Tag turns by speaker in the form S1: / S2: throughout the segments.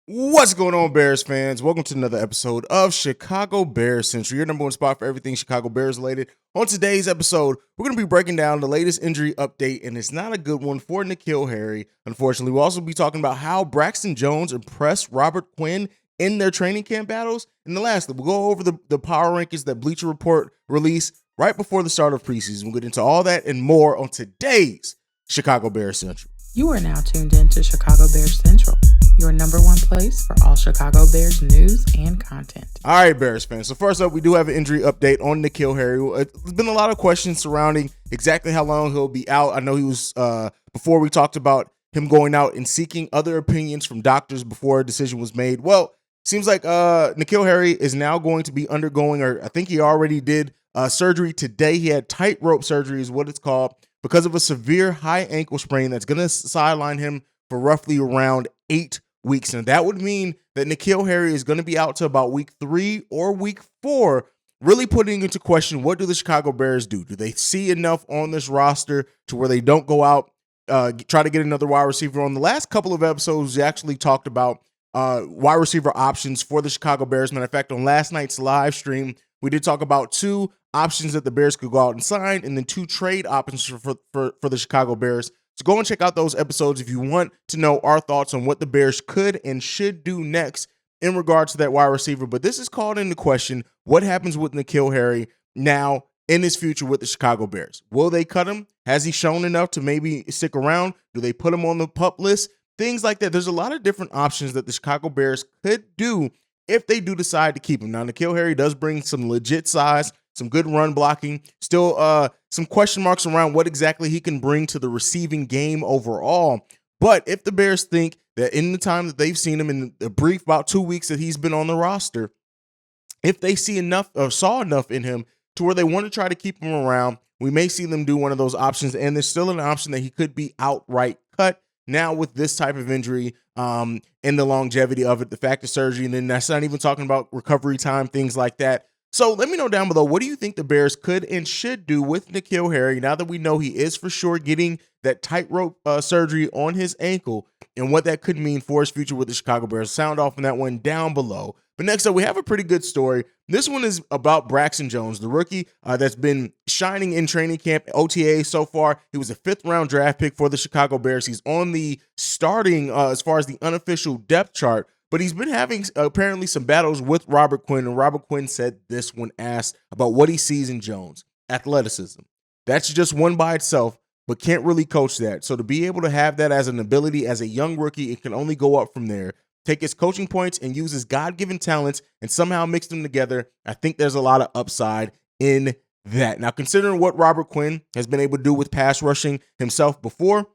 S1: What's going on, Bears fans? Welcome to another episode of Chicago Bears Central, your number one spot for everything Chicago Bears related. On today's episode, we're going to be breaking down the latest injury update, and it's not a good one for NKeal Harry. Unfortunately, we'll also be talking about how Braxton Jones impressed Robert Quinn in their training camp battles. And then lastly, we'll go over the power rankings that Bleacher Report released right before the start of preseason. We'll get into all that and more on today's Chicago Bears Central.
S2: You are now tuned in to Chicago Bears Central, your number one place for all Chicago Bears news and content.
S1: All right, Bears fans. So first up, we do have an injury update on NKeal Harry. There's been a lot of questions surrounding exactly how long he'll be out. I know he was, before we talked about him going out and seeking other opinions from doctors before a decision was made. Well, seems like NKeal Harry is now going to be undergoing, or I think he already did surgery today. He had tightrope surgery is what it's called, because of a severe high ankle sprain that's going to sideline him for roughly around 8 weeks. And that would mean that NKeal Harry is going to be out to about week 3 or week 4, really putting into question, what do the Chicago Bears do? Do they see enough on this roster to where they don't go out, try to get another wide receiver? On the last couple of episodes, we actually talked about wide receiver options for the Chicago Bears. Matter of fact, on last night's live stream, we did talk about 2 options that the Bears could go out and sign, and then 2 trade options for the Chicago Bears. So go and check out those episodes if you want to know our thoughts on what the Bears could and should do next in regards to that wide receiver. But this is called into question, what happens with NKeal Harry now in his future with the Chicago Bears? Will they cut him? Has he shown enough to maybe stick around? Do they put him on the PUP list? Things like that. There's a lot of different options that the Chicago Bears could do if they do decide to keep him. Now, NKeal Harry does bring some legit size, some good run blocking, still some question marks around what exactly he can bring to the receiving game overall. But if the Bears think that in the time that they've seen him, in the brief about 2 weeks that he's been on the roster, if they see enough or saw enough in him to where they want to try to keep him around, we may see them do one of those options. And there's still an option that he could be outright cut. Now with this type of injury and the longevity of it, the fact of surgery, and then that's not even talking about recovery time, things like that. So let me know down below, what do you think the Bears could and should do with NKeal Harry now that we know he is for sure getting that tightrope surgery on his ankle, and what that could mean for his future with the Chicago Bears? Sound off on that one down below. But next up, we have a pretty good story. This one is about Braxton Jones, the rookie that's been shining in training camp, OTA so far. He was a 5th-round draft pick for the Chicago Bears. He's on the starting, as far as the unofficial depth chart, but he's been having apparently some battles with Robert Quinn, and Robert Quinn said this when asked about what he sees in Jones. Athleticism. That's just one by itself, but can't really coach that. So to be able to have that as an ability as a young rookie, it can only go up from there. Take his coaching points and use his God-given talents and somehow mix them together. I think there's a lot of upside in that. Now, considering what Robert Quinn has been able to do with pass rushing himself before,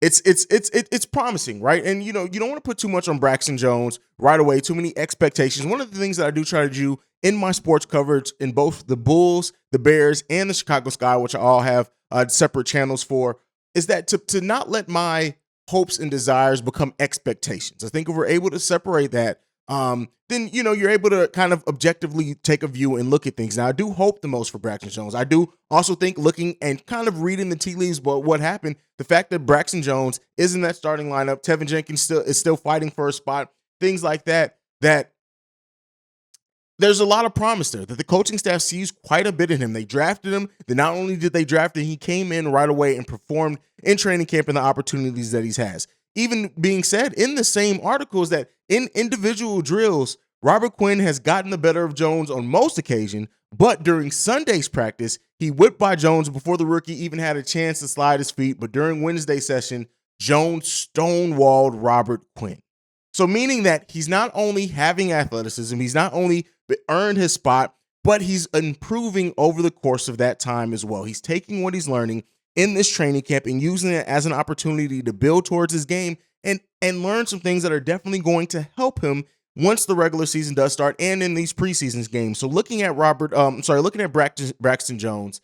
S1: it's promising, right? And you know, you don't want to put too much on Braxton Jones right away, too many expectations. One of the things that I do try to do in my sports coverage in both the Bulls, the Bears, and the Chicago Sky, which I all have separate channels for, is that to not let my hopes and desires become expectations. I think if we're able to separate that, then, you know, you're able to kind of objectively take a view and look at things. Now, I do hope the most for Braxton Jones. I do also think, looking and kind of reading the tea leaves about what happened, the fact that Braxton Jones is in that starting lineup, Tevin Jenkins is still fighting for a spot, things like that, that there's a lot of promise there, that the coaching staff sees quite a bit in him. They drafted him. Then not only did they draft him, he came in right away and performed in training camp and the opportunities that he has. Even being said in the same articles that in individual drills, Robert Quinn has gotten the better of Jones on most occasions, but during Sunday's practice, he whipped by Jones before the rookie even had a chance to slide his feet. But during Wednesday's session, Jones stonewalled Robert Quinn. So meaning that he's not only having athleticism, he's not only earned his spot, but he's improving over the course of that time as well. He's taking what he's learning in this training camp and using it as an opportunity to build towards his game and learn some things that are definitely going to help him once the regular season does start and in these preseason games. So looking at Braxton Jones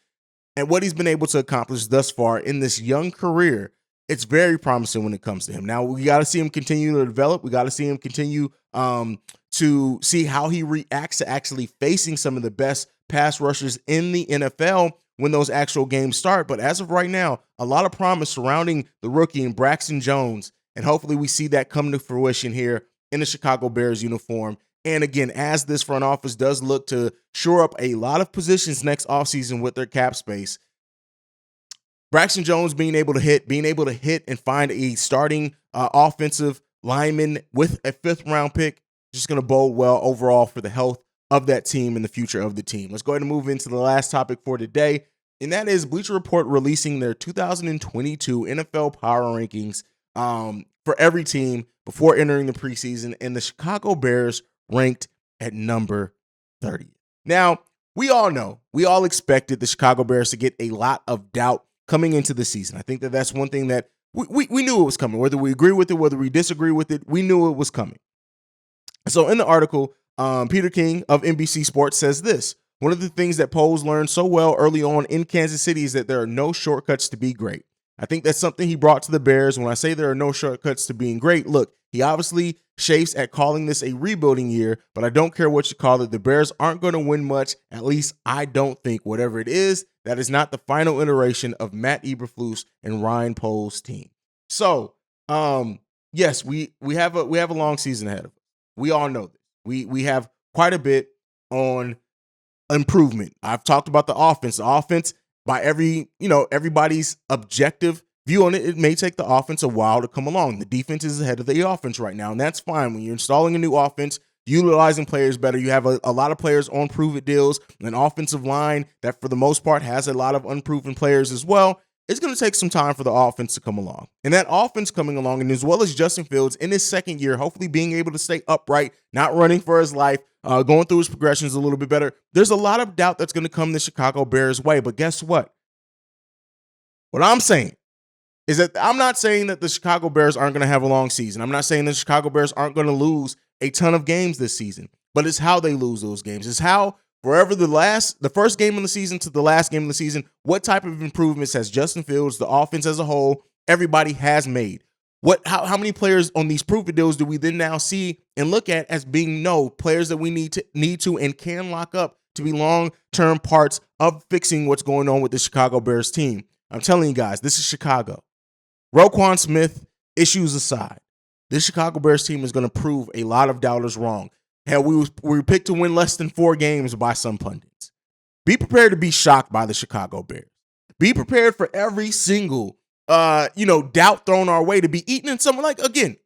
S1: and what he's been able to accomplish thus far in this young career, it's very promising when it comes to him. Now, we got to see him continue to develop. We got to see him continue to see how he reacts to actually facing some of the best pass rushers in the NFL when those actual games start. But as of right now, a lot of promise surrounding the rookie and Braxton Jones. And hopefully we see that come to fruition here in the Chicago Bears uniform. And again, as this front office does look to shore up a lot of positions next offseason with their cap space, Braxton Jones being able to hit and find a starting offensive lineman with a 5th-round pick, just going to bode well overall for the health of that team and the future of the team. Let's go ahead and move into the last topic for today, and that is Bleacher Report releasing their 2022 NFL Power Rankings for every team before entering the preseason, and the Chicago Bears ranked at number 30. Now, we all expected the Chicago Bears to get a lot of doubt coming into the season. I think that that's one thing that we knew it was coming. Whether we agree with it, whether we disagree with it, we knew it was coming. So in the article, Peter King of NBC Sports says this: one of the things that Poles learned so well early on in Kansas City is that there are no shortcuts to be great. I think that's something he brought to the Bears. When I say there are no shortcuts to being great, look, he obviously chafes at calling this a rebuilding year, but I don't care what you call it. The Bears aren't going to win much. At least I don't think. Whatever it is, that is not the final iteration of Matt Eberflus and Ryan Poles' team. So, yes, we have a long season ahead of us. We all know this. We have quite a bit on improvement. I've talked about the offense. The offense, by everybody's objective view on it, it may take the offense a while to come along. The defense is ahead of the offense right now, and that's fine. When you're installing a new offense, utilizing players better, you have a lot of players on prove-it deals, an offensive line that for the most part has a lot of unproven players as well. It's going to take some time for the offense to come along. And that offense coming along, and as well as Justin Fields in his second year, hopefully being able to stay upright, not running for his life, going through his progressions a little bit better, there's a lot of doubt that's going to come the Chicago Bears' way. But guess what? What I'm saying is that I'm not saying that the Chicago Bears aren't going to have a long season. I'm not saying the Chicago Bears aren't going to lose a ton of games this season, but it's how they lose those games. It's how forever the first game of the season to the last game of the season, what type of improvements has Justin Fields, the offense as a whole, everybody has made? How many players on these prove-it deals do we then now see and look at as being players that we need to and can lock up to be long-term parts of fixing what's going on with the Chicago Bears team? I'm telling you guys, this is Chicago. Roquan Smith issues aside, this Chicago Bears team is going to prove a lot of doubters wrong. Hell, we were picked to win less than 4 games by some pundits. Be prepared to be shocked by the Chicago Bears. Be prepared for every single doubt thrown our way to be eaten in someone, like, again,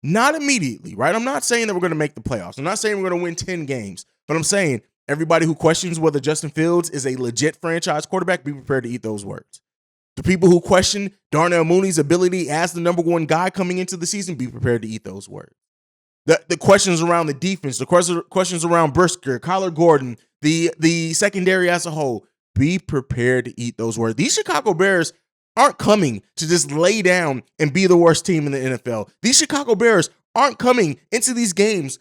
S1: not immediately, right? I'm not saying that we're going to make the playoffs. I'm not saying we're going to win 10 games, but I'm saying everybody who questions whether Justin Fields is a legit franchise quarterback, be prepared to eat those words. The people who question Darnell Mooney's ability as the number 1 guy coming into the season, be prepared to eat those words. The questions around the defense, the questions around Brisker, Kyler Gordon, the secondary as a whole, be prepared to eat those words. These Chicago Bears aren't coming to just lay down and be the worst team in the NFL. These Chicago Bears aren't coming into these games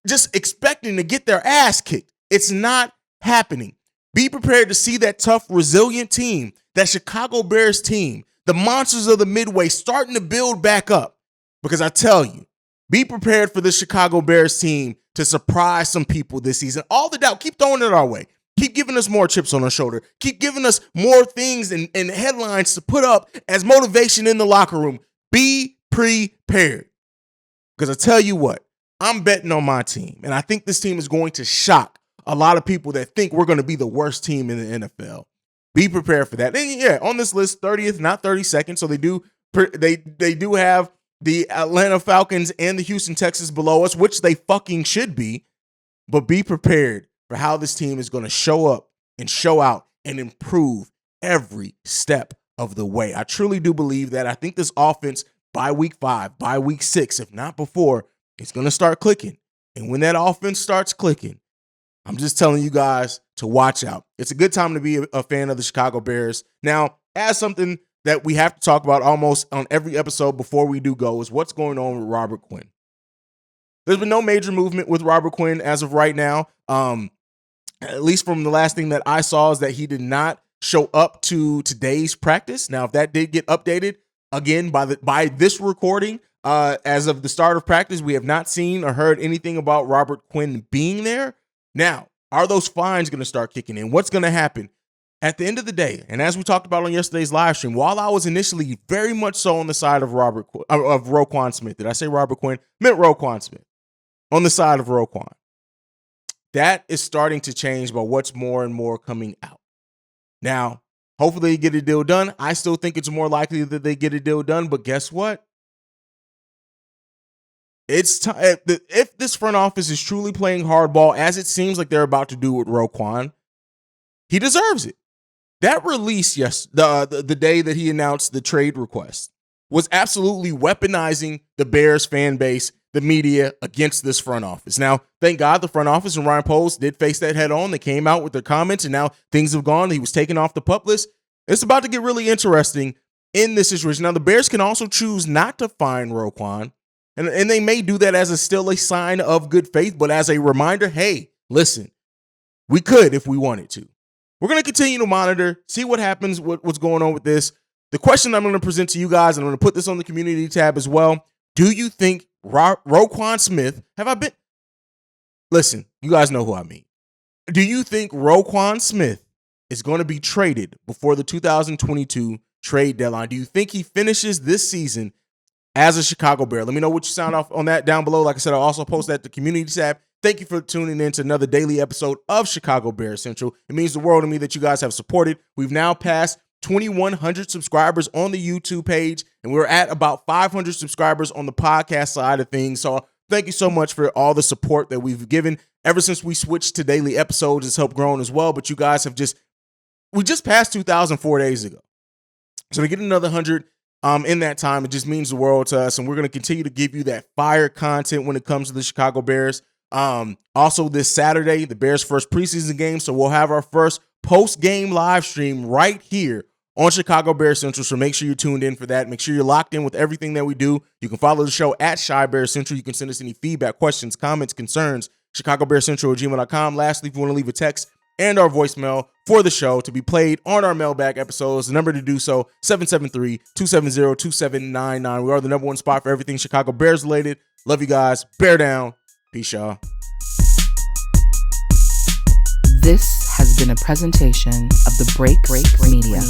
S1: just expecting to get their ass kicked. It's not happening. Be prepared to see that tough, resilient team, that Chicago Bears team, the monsters of the Midway starting to build back up. Because I tell you, be prepared for the Chicago Bears team to surprise some people this season. All the doubt, keep throwing it our way. Keep giving us more chips on our shoulder. Keep giving us more things and headlines to put up as motivation in the locker room. Be prepared. Because I tell you what, I'm betting on my team. And I think this team is going to shock a lot of people that think we're going to be the worst team in the NFL. Be prepared for that. And yeah, on this list, 30th, not 32nd. So they do have the Atlanta Falcons and the Houston Texans below us, which they fucking should be. But be prepared for how this team is going to show up and show out and improve every step of the way. I truly do believe that. I think this offense by week 5, by week 6, if not before, it's going to start clicking. And when that offense starts clicking, I'm just telling you guys to watch out. It's a good time to be a fan of the Chicago Bears. Now, as something that we have to talk about almost on every episode before we do go is what's going on with Robert Quinn. There's been no major movement with Robert Quinn as of right now. At least from the last thing that I saw is that he did not show up to today's practice. Now, if that did get updated, again, by this recording, as of the start of practice, we have not seen or heard anything about Robert Quinn being there. Now, are those fines going to start kicking in? What's going to happen? at the end of the day, and as we talked about on yesterday's live stream, while I was initially very much so on the side of Roquan Smith, did I say Robert Quinn? Meant Roquan Smith. On the side of Roquan. That is starting to change by what's more and more coming out. Now, hopefully they get a deal done. I still think it's more likely that they get a deal done, but guess what? It's time. If this front office is truly playing hardball, as it seems like they're about to do with Roquan, he deserves it. That release, the day that he announced the trade request, was absolutely weaponizing the Bears fan base, the media, against this front office. Now, thank God the front office and Ryan Poles did face that head on. They came out with their comments, and now things have gone. He was taken off the PUP list. It's about to get really interesting in this situation. Now, the Bears can also choose not to fine Roquan, and they may do that as still a sign of good faith, but as a reminder, hey, listen, we could if we wanted to. We're going to continue to monitor, see what happens, what's going on with this. The question I'm going to present to you guys, and I'm going to put this on the community tab as well. Do you think Roquan Smith, listen, you guys know who I mean. Do you think Roquan Smith is going to be traded before the 2022 trade deadline? Do you think he finishes this season as a Chicago Bear? Let me know what you sound off on that down below. Like I said, I'll also post that to the community tab. Thank you for tuning in to another daily episode of Chicago Bears Central. It means the world to me that you guys have supported. We've now passed 2,100 subscribers on the YouTube page, and we're at about 500 subscribers on the podcast side of things. So thank you so much for all the support that we've given. Ever since we switched to daily episodes, it's helped grow as well. But you guys have we just passed 2,000 4 days ago. So to get another 100 in that time, it just means the world to us. And we're going to continue to give you that fire content when it comes to the Chicago Bears. Also this Saturday, the Bears' first preseason game. So we'll have our first post-game live stream right here on Chicago Bears Central. So make sure you're tuned in for that. Make sure you're locked in with everything that we do. You can follow the show at Chi Bears Central. You can send us any feedback, questions, comments, concerns, ChicagoBearsCentral@gmail.com. Lastly, if you want to leave a text and our voicemail for the show to be played on our mailbag episodes, the number to do so, 773-270-2799. We are the number one spot for everything Chicago Bears related. Love you guys. Bear down. Peace, y'all.
S2: This has been a presentation of the Break Media.